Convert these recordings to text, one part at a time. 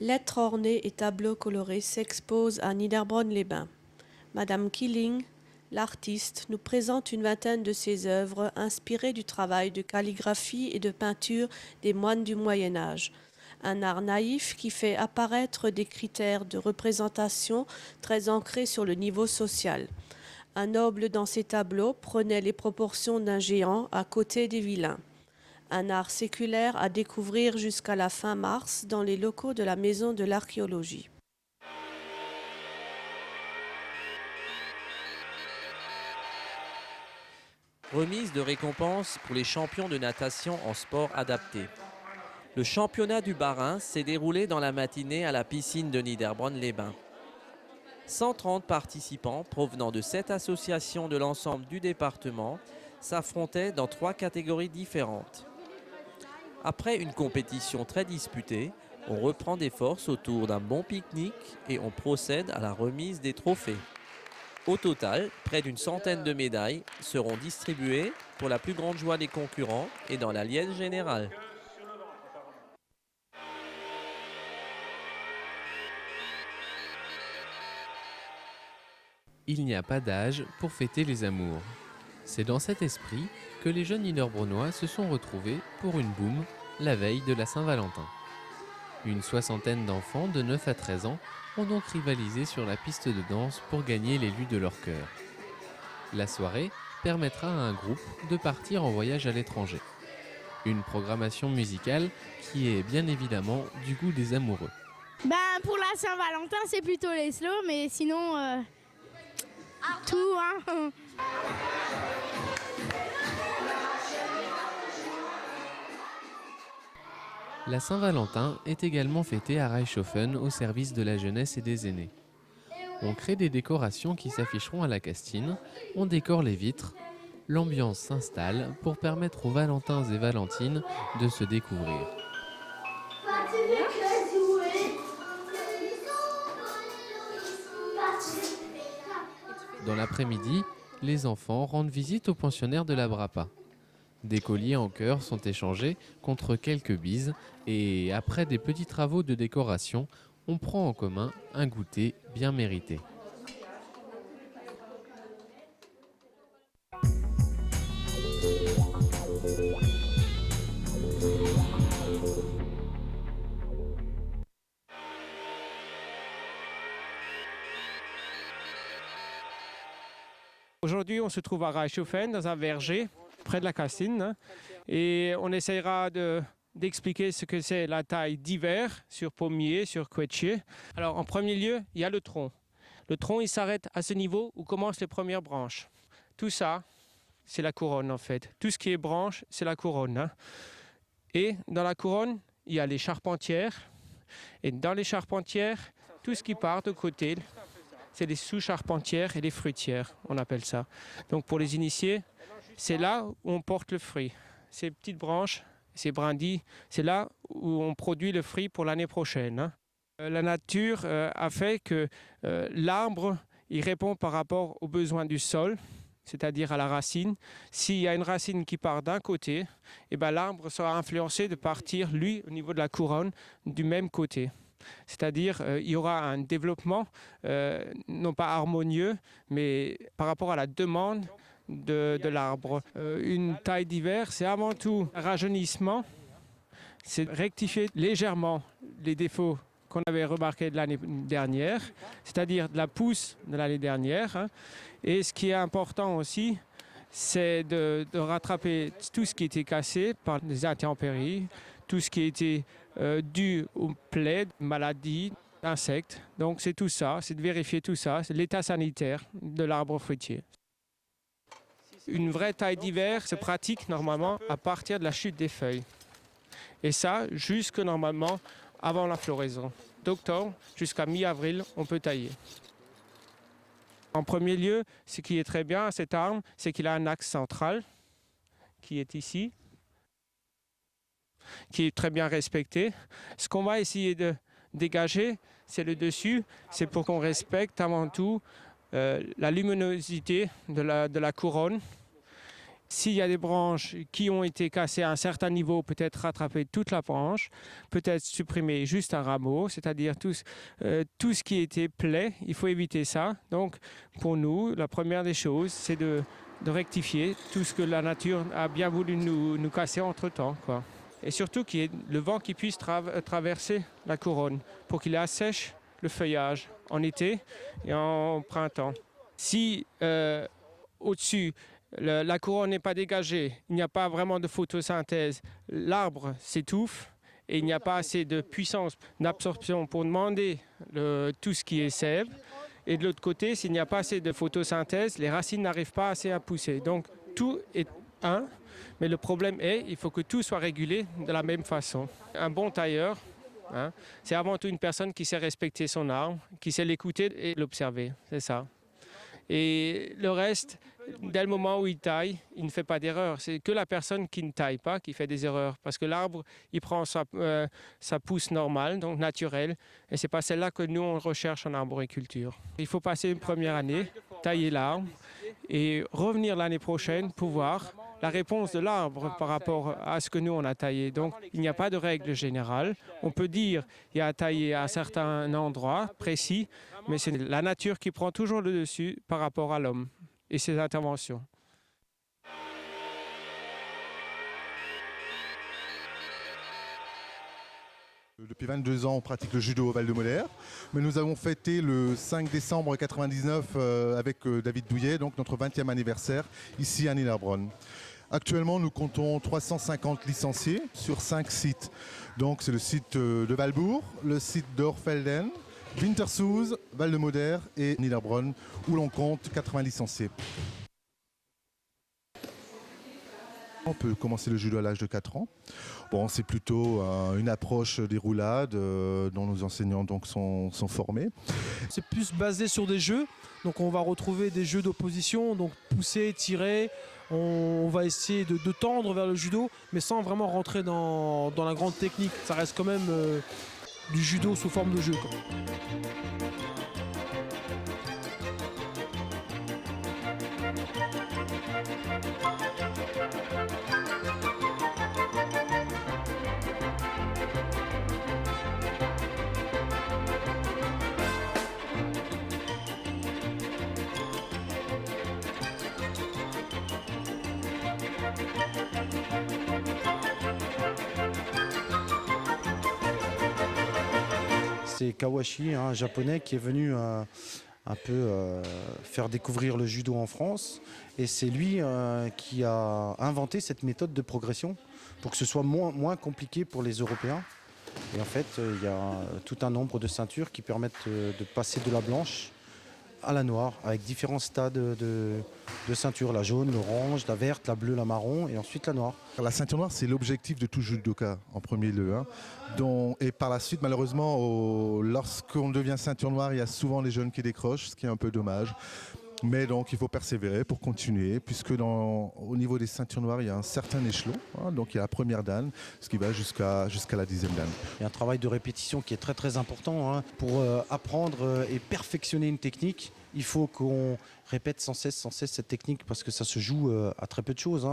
Lettres ornées et tableaux colorés s'exposent à Niederbronn-les-Bains. Madame Killing, l'artiste, nous présente une vingtaine de ses œuvres inspirées du travail de calligraphie et de peinture des moines du Moyen Âge. Un art naïf qui fait apparaître des critères de représentation très ancrés sur le niveau social. Un noble dans ses tableaux prenait les proportions d'un géant à côté des vilains. Un art séculaire à découvrir jusqu'à la fin mars dans les locaux de la Maison de l'Archéologie. Remise de récompenses pour les champions de natation en sport adapté. Le championnat du Bas-Rhin s'est déroulé dans la matinée à la piscine de Niederbronn-les-Bains. 130 participants provenant de 7 associations de l'ensemble du département s'affrontaient dans 3 catégories différentes. Après une compétition très disputée, on reprend des forces autour d'un bon pique-nique et on procède à la remise des trophées. Au total, près d'une centaine de médailles seront distribuées pour la plus grande joie des concurrents et dans la liesse générale. Il n'y a pas d'âge pour fêter les amours. C'est dans cet esprit que les jeunes Niederbronnois se sont retrouvés pour une boum la veille de la Saint-Valentin. Une soixantaine d'enfants de 9 à 13 ans ont donc rivalisé sur la piste de danse pour gagner l'élu de leur cœur. La soirée permettra à un groupe de partir en voyage à l'étranger. Une programmation musicale qui est bien évidemment du goût des amoureux. Pour la Saint-Valentin, c'est plutôt les slow, mais sinon, tout, hein. La Saint-Valentin est également fêtée à Reichshofen au service de la jeunesse et des aînés. On crée des décorations qui s'afficheront à la castine, on décore les vitres, l'ambiance s'installe pour permettre aux Valentins et Valentines de se découvrir. Dans l'après-midi, les enfants rendent visite aux pensionnaires de la Brapa. Des colliers en cœur sont échangés contre quelques bises et après des petits travaux de décoration, on prend en commun un goûter bien mérité. Aujourd'hui, on se trouve à Reichshofen, dans un verger, près de la Castine, et on essaiera d'expliquer ce que c'est la taille d'hiver sur pommier, sur quetchier. Alors, en premier lieu, il y a le tronc. Le tronc, il s'arrête à ce niveau où commencent les premières branches. Tout ça, c'est la couronne, en fait. Tout ce qui est branche, c'est la couronne. Et dans la couronne, il y a les charpentières. Et dans les charpentières, tout ce qui part de côté, c'est les sous-charpentières et les fruitières, on appelle ça. Donc pour les initiés, c'est là où on porte le fruit. Ces petites branches, ces brindilles, c'est là où on produit le fruit pour l'année prochaine. La nature a fait que l'arbre, il répond par rapport aux besoins du sol, c'est-à-dire à la racine. S'il y a une racine qui part d'un côté, l'arbre sera influencé de partir, lui, au niveau de la couronne, du même côté. C'est-à-dire il y aura un développement, non pas harmonieux, mais par rapport à la demande de l'arbre. Une taille d'hiver, c'est avant tout un rajeunissement, c'est rectifier légèrement les défauts qu'on avait remarqués de l'année dernière, c'est-à-dire de la pousse de l'année dernière. Et ce qui est important aussi, c'est de rattraper tout ce qui était cassé par les intempéries, tout ce qui était dû aux plaies, maladies, insectes. Donc c'est tout ça, c'est de vérifier tout ça, c'est l'état sanitaire de l'arbre fruitier. Une vraie taille d'hiver se pratique normalement à partir de la chute des feuilles. Et ça, jusque normalement avant la floraison. D'octobre jusqu'à mi-avril, on peut tailler. En premier lieu, ce qui est très bien à cet arbre, c'est qu'il a un axe central qui est ici, qui est très bien respecté. Ce qu'on va essayer de dégager, c'est le dessus. C'est pour qu'on respecte avant tout la luminosité de la couronne S'il y a des branches qui ont été cassées à un certain niveau, peut-être rattraper toute la branche, peut-être supprimer juste un rameau, c'est-à-dire tout ce qui était plaie, il faut éviter ça. Donc pour nous, la première des choses, c'est de rectifier tout ce que la nature a bien voulu nous casser entre-temps, quoi. Et surtout qu'il y ait le vent qui puisse traverser la couronne pour qu'il assèche le feuillage en été et en printemps. Si au-dessus, la couronne n'est pas dégagée, il n'y a pas vraiment de photosynthèse, l'arbre s'étouffe et il n'y a pas assez de puissance d'absorption pour demander tout ce qui est sève. Et de l'autre côté, s'il n'y a pas assez de photosynthèse, les racines n'arrivent pas assez à pousser. Donc tout est un, mais le problème est qu'il faut que tout soit régulé de la même façon. Un bon tailleur, c'est avant tout une personne qui sait respecter son arbre, qui sait l'écouter et l'observer, c'est ça. Et le reste, dès le moment où il taille, il ne fait pas d'erreur. C'est que la personne qui ne taille pas qui fait des erreurs. Parce que l'arbre, il prend sa pousse normale, donc naturelle. Et ce n'est pas celle-là que nous, on recherche en arboriculture. Il faut passer une première année, tailler l'arbre et revenir l'année prochaine pour voir la réponse de l'arbre par rapport à ce que nous, on a taillé. Donc, il n'y a pas de règle générale. On peut dire qu'il y a à tailler à un certain endroit précis, mais c'est la nature qui prend toujours le dessus par rapport à l'homme et ses interventions. Depuis 22 ans, on pratique le judo au Val-de-Moder, mais nous avons fêté le 5 décembre 1999 avec David Douillet, donc notre 20e anniversaire, ici à Niederbronn. Actuellement, nous comptons 350 licenciés sur 5 sites. Donc c'est le site de Valbourg, le site d'Orfelden, Wintersoos, Val-de-Moder et Niederbronn, où l'on compte 80 licenciés. On peut commencer le judo à l'âge de 4 ans. Bon, c'est plutôt une approche des roulades dont nos enseignants donc, sont formés. C'est plus basé sur des jeux. Donc on va retrouver des jeux d'opposition, donc pousser, tirer. On va essayer de tendre vers le judo, mais sans vraiment rentrer dans la grande technique. Ça reste quand même du judo sous forme de jeu, quoi. C'est Kawashi, un japonais qui est venu un peu faire découvrir le judo en France. Et c'est lui qui a inventé cette méthode de progression pour que ce soit moins compliqué pour les Européens. Et en fait, il y a tout un nombre de ceintures qui permettent de passer de la blanche à la noire, avec différents stades de ceinture, la jaune, l'orange, la verte, la bleue, la marron et ensuite la noire. La ceinture noire, c'est l'objectif de tout judoka en premier lieu. Et par la suite, malheureusement, lorsqu'on devient ceinture noire, il y a souvent les jeunes qui décrochent, ce qui est un peu dommage. Mais donc il faut persévérer pour continuer, puisque au niveau des ceintures noires, il y a un certain échelon. Donc il y a la première dan, ce qui va jusqu'à la 10e dan. Il y a un travail de répétition qui est très très important. Pour apprendre et perfectionner une technique, il faut qu'on répète sans cesse cette technique parce que ça se joue à très peu de choses.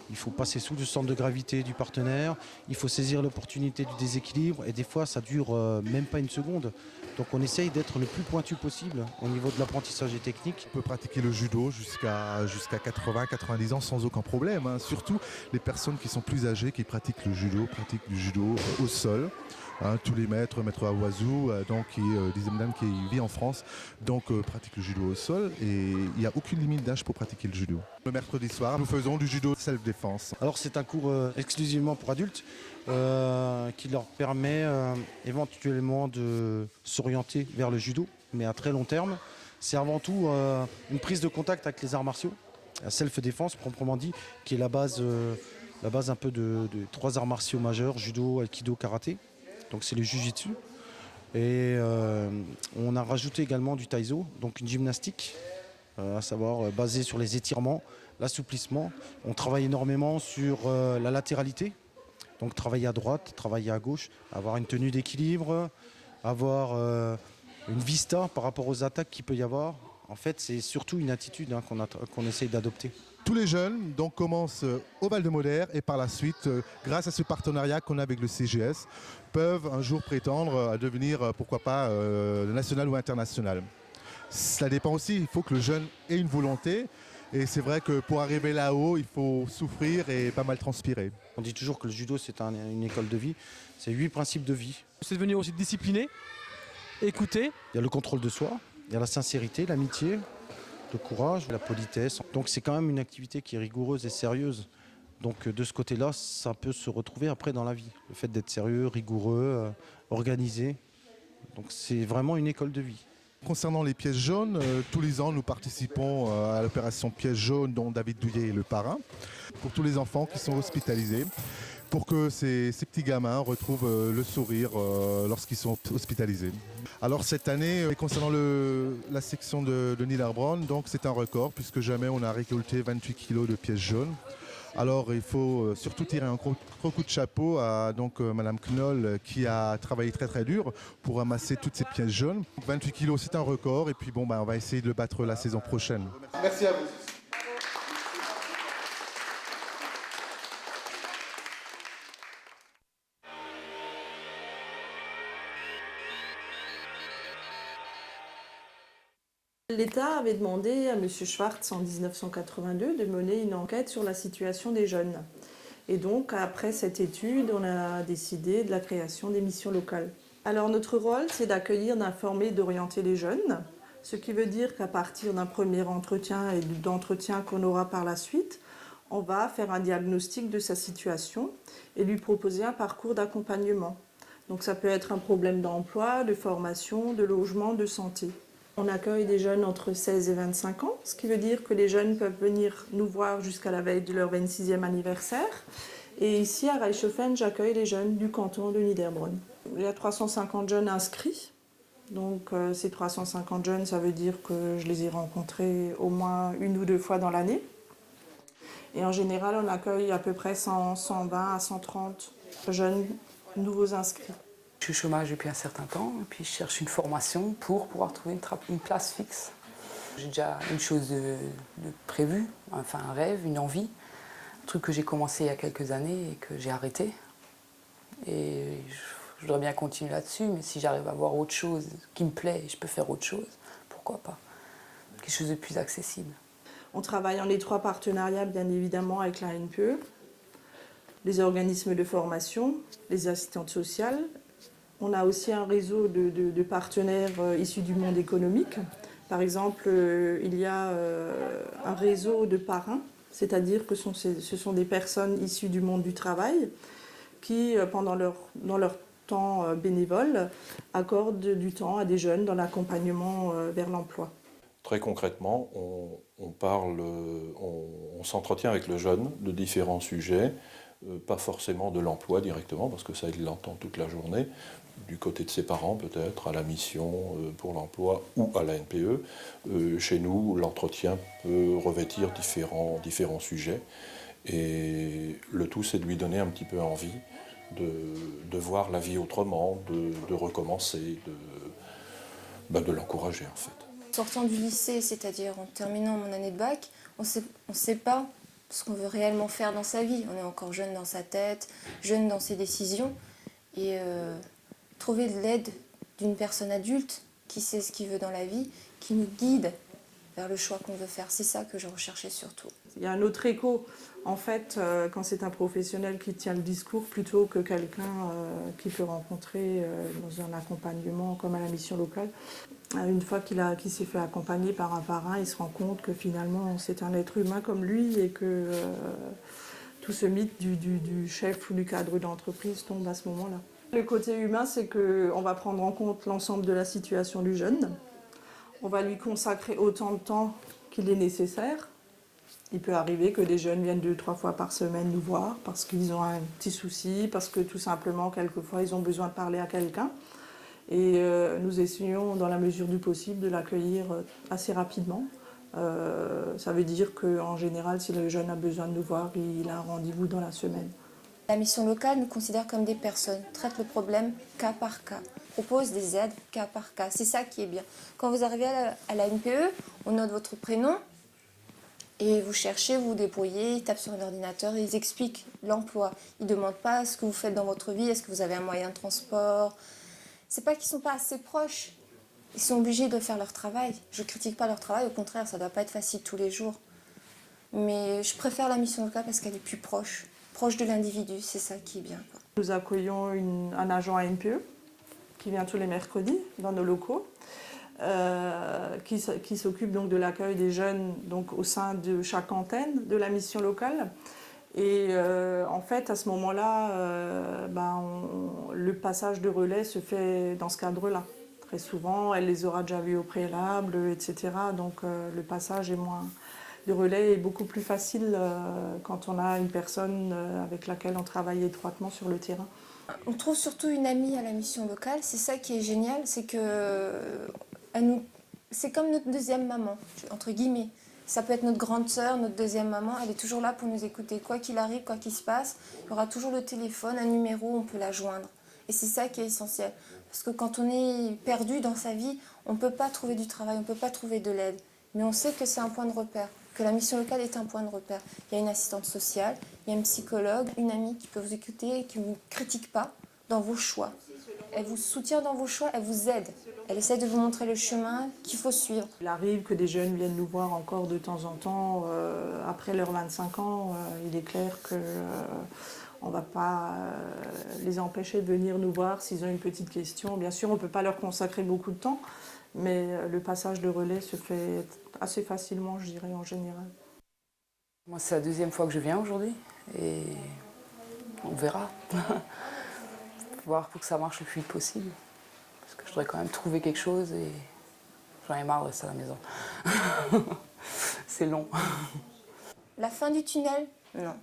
Il faut passer sous le centre de gravité du partenaire, il faut saisir l'opportunité du déséquilibre et des fois ça dure même pas une seconde. Donc on essaye d'être le plus pointu possible au niveau de l'apprentissage et technique. On peut pratiquer le judo jusqu'à 80-90 ans sans aucun problème. Surtout les personnes qui sont plus âgées qui pratiquent du judo au sol. Tous les maîtres Awazu, qui dixième dan qui vit en France, pratique le judo au sol et il n'y a aucune limite d'âge pour pratiquer le judo. Le mercredi soir, nous faisons du judo self-défense. Alors c'est un cours exclusivement pour adultes qui leur permet éventuellement de s'orienter vers le judo, mais à très long terme. C'est avant tout une prise de contact avec les arts martiaux, la self-défense proprement dit, qui est la base un peu de 3 arts martiaux majeurs, judo, aikido, karaté. Donc c'est le jujitsu. Et on a rajouté également du taïso, donc une gymnastique, à savoir basée sur les étirements, l'assouplissement. On travaille énormément sur la latéralité, donc travailler à droite, travailler à gauche, avoir une tenue d'équilibre, avoir une vista par rapport aux attaques qu'il peut y avoir. En fait, c'est surtout une attitude qu'on essaye d'adopter. Tous les jeunes donc, commencent au Val-de-Moder et par la suite, grâce à ce partenariat qu'on a avec le CGS, peuvent un jour prétendre à devenir, pourquoi pas, national ou international. Ça dépend aussi, il faut que le jeune ait une volonté. Et c'est vrai que pour arriver là-haut, il faut souffrir et pas mal transpirer. On dit toujours que le judo, c'est une école de vie. C'est 8 principes de vie. C'est devenir aussi discipliné, écouter. Il y a le contrôle de soi, il y a la sincérité, l'amitié, le courage, la politesse. Donc c'est quand même une activité qui est rigoureuse et sérieuse. Donc de ce côté-là, ça peut se retrouver après dans la vie. Le fait d'être sérieux, rigoureux, organisé. Donc c'est vraiment une école de vie. Concernant les pièces jaunes, tous les ans nous participons à l'opération pièces jaunes dont David Douillet est le parrain, pour tous les enfants qui sont hospitalisés, pour que ces petits gamins retrouvent le sourire lorsqu'ils sont hospitalisés. Alors cette année, concernant la section de Niederbronn, donc c'est un record puisque jamais on a récolté 28 kg de pièces jaunes. Alors il faut surtout tirer un gros coup de chapeau à Madame Knoll qui a travaillé très très dur pour ramasser toutes ces pièces jaunes. 28 kilos c'est un record et puis on va essayer de le battre la saison prochaine. Merci à vous. L'État avait demandé à M. Schwartz en 1982 de mener une enquête sur la situation des jeunes. Et donc, après cette étude, on a décidé de la création des missions locales. Alors, notre rôle, c'est d'accueillir, d'informer, d'orienter les jeunes, ce qui veut dire qu'à partir d'un premier entretien et d'entretien qu'on aura par la suite, on va faire un diagnostic de sa situation et lui proposer un parcours d'accompagnement. Donc, ça peut être un problème d'emploi, de formation, de logement, de santé. On accueille des jeunes entre 16 et 25 ans, ce qui veut dire que les jeunes peuvent venir nous voir jusqu'à la veille de leur 26e anniversaire. Et ici, à Reichshofen, j'accueille les jeunes du canton de Niederbronn. Il y a 350 jeunes inscrits. Donc ces 350 jeunes, ça veut dire que je les ai rencontrés au moins 1 ou 2 fois dans l'année. Et en général, on accueille à peu près 120 à 130 jeunes nouveaux inscrits. Je suis au chômage depuis un certain temps et puis je cherche une formation pour pouvoir trouver une place fixe. J'ai déjà une chose de prévue, enfin un rêve, une envie, un truc que j'ai commencé il y a quelques années et que j'ai arrêté. Et je voudrais bien continuer là-dessus, mais si j'arrive à voir autre chose qui me plaît et je peux faire autre chose, pourquoi pas. Quelque chose de plus accessible. On travaille en étroit partenariat bien évidemment avec la NPE, les organismes de formation, les assistantes sociales. On a aussi un réseau de partenaires issus du monde économique. Par exemple, il y a un réseau de parrains, c'est-à-dire que ce sont des personnes issues du monde du travail qui, dans leur temps bénévole, accordent du temps à des jeunes dans l'accompagnement vers l'emploi. Très concrètement, on s'entretient avec le jeune de différents sujets, pas forcément de l'emploi directement, parce que ça il l'entend toute la journée, du côté de ses parents peut-être, à la mission pour l'emploi ou à la NPE. Chez nous, l'entretien peut revêtir différents sujets, et le tout c'est de lui donner un petit peu envie de voir la vie autrement, de recommencer, de l'encourager en fait. Sortant du lycée, c'est-à-dire en terminant mon année de bac, on sait pas ce qu'on veut réellement faire dans sa vie. On est encore jeune dans sa tête, jeune dans ses décisions. Et trouver de l'aide d'une personne adulte qui sait ce qu'il veut dans la vie, qui nous guide vers le choix qu'on veut faire. C'est ça que je recherchais surtout. Il y a un autre écho, en fait, quand c'est un professionnel qui tient le discours plutôt que quelqu'un qui peut rencontrer dans un accompagnement comme à la mission locale. Une fois qu'il s'est fait accompagner par un parrain, il se rend compte que finalement c'est un être humain comme lui et que tout ce mythe du chef ou du cadre d'entreprise tombe à ce moment-là. Le côté humain, c'est qu'on va prendre en compte l'ensemble de la situation du jeune. On va lui consacrer autant de temps qu'il est nécessaire. Il peut arriver que des jeunes viennent 2-3 fois par semaine nous voir parce qu'ils ont un petit souci, parce que tout simplement, quelquefois, ils ont besoin de parler à quelqu'un. Et nous essayons, dans la mesure du possible, de l'accueillir assez rapidement. Ça veut dire qu'en général, si le jeune a besoin de nous voir, il a un rendez-vous dans la semaine. La mission locale nous considère comme des personnes, traite le problème cas par cas, propose des aides cas par cas. C'est ça qui est bien. Quand vous arrivez à la NPE, on note votre prénom, Et vous cherchez, vous vous débrouillez, ils tapent sur un ordinateur et ils expliquent l'emploi. Ils ne demandent pas ce que vous faites dans votre vie, est-ce que vous avez un moyen de transport. C'est pas qu'ils ne sont pas assez proches. Ils sont obligés de faire leur travail. Je ne critique pas leur travail, au contraire, ça ne doit pas être facile tous les jours. Mais je préfère la mission locale parce qu'elle est plus proche de l'individu, c'est ça qui est bien, quoi. Nous accueillons un agent ANPE qui vient tous les mercredis dans nos locaux, qui s'occupe donc de l'accueil des jeunes donc, au sein de chaque antenne de la mission locale. Et en fait, à ce moment-là, le passage de relais se fait dans ce cadre-là. Très souvent, elle les aura déjà vus au préalable, etc. Donc le passage de relais est beaucoup plus facile quand on a une personne avec laquelle on travaille étroitement sur le terrain. On trouve surtout une amie à la mission locale, c'est ça qui est génial, c'est que c'est comme notre deuxième maman, entre guillemets. Ça peut être notre grande sœur, notre deuxième maman, elle est toujours là pour nous écouter. Quoi qu'il arrive, quoi qu'il se passe, il y aura toujours le téléphone, un numéro, on peut la joindre. Et c'est ça qui est essentiel. Parce que quand on est perdu dans sa vie, on ne peut pas trouver du travail, on ne peut pas trouver de l'aide. Mais on sait que c'est un point de repère, que la mission locale est un point de repère. Il y a une assistante sociale, il y a un psychologue, une amie qui peut vous écouter et qui ne vous critique pas dans vos choix. Elle vous soutient dans vos choix, elle vous aide. Elle essaie de vous montrer le chemin qu'il faut suivre. Il arrive que des jeunes viennent nous voir encore de temps en temps, après leurs 25 ans. Il est clair qu'on ne va pas les empêcher de venir nous voir s'ils ont une petite question. Bien sûr, on ne peut pas leur consacrer beaucoup de temps, mais le passage de relais se fait assez facilement, je dirais, en général. Moi, c'est la deuxième fois que je viens aujourd'hui et on verra. Voir pour que ça marche le plus vite possible. Parce que je voudrais quand même trouver quelque chose et j'en ai marre de rester à la maison. C'est long. La fin du tunnel, non.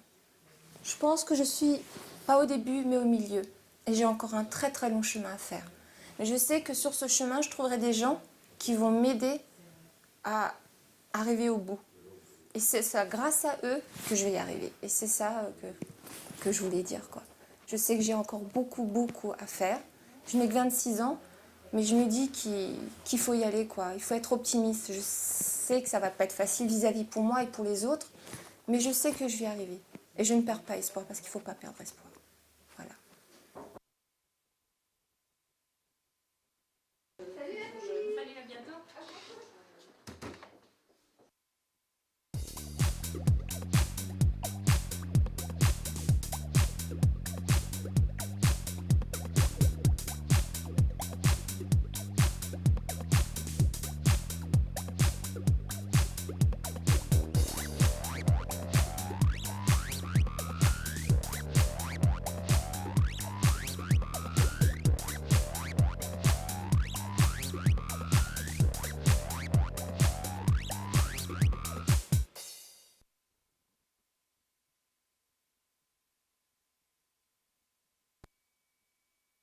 Je pense que je suis pas au début, mais au milieu. Et j'ai encore un très très long chemin à faire. Mais je sais que sur ce chemin, je trouverai des gens qui vont m'aider à arriver au bout. Et c'est ça, grâce à eux, que je vais y arriver. Et c'est ça que je voulais dire, quoi. Je sais que j'ai encore beaucoup à faire. Je n'ai que 26 ans, mais je me dis qu'il faut y aller, quoi. Il faut être optimiste. Je sais que ça ne va pas être facile vis-à-vis pour moi et pour les autres, mais je sais que je vais y arriver. Et je ne perds pas espoir parce qu'il ne faut pas perdre espoir.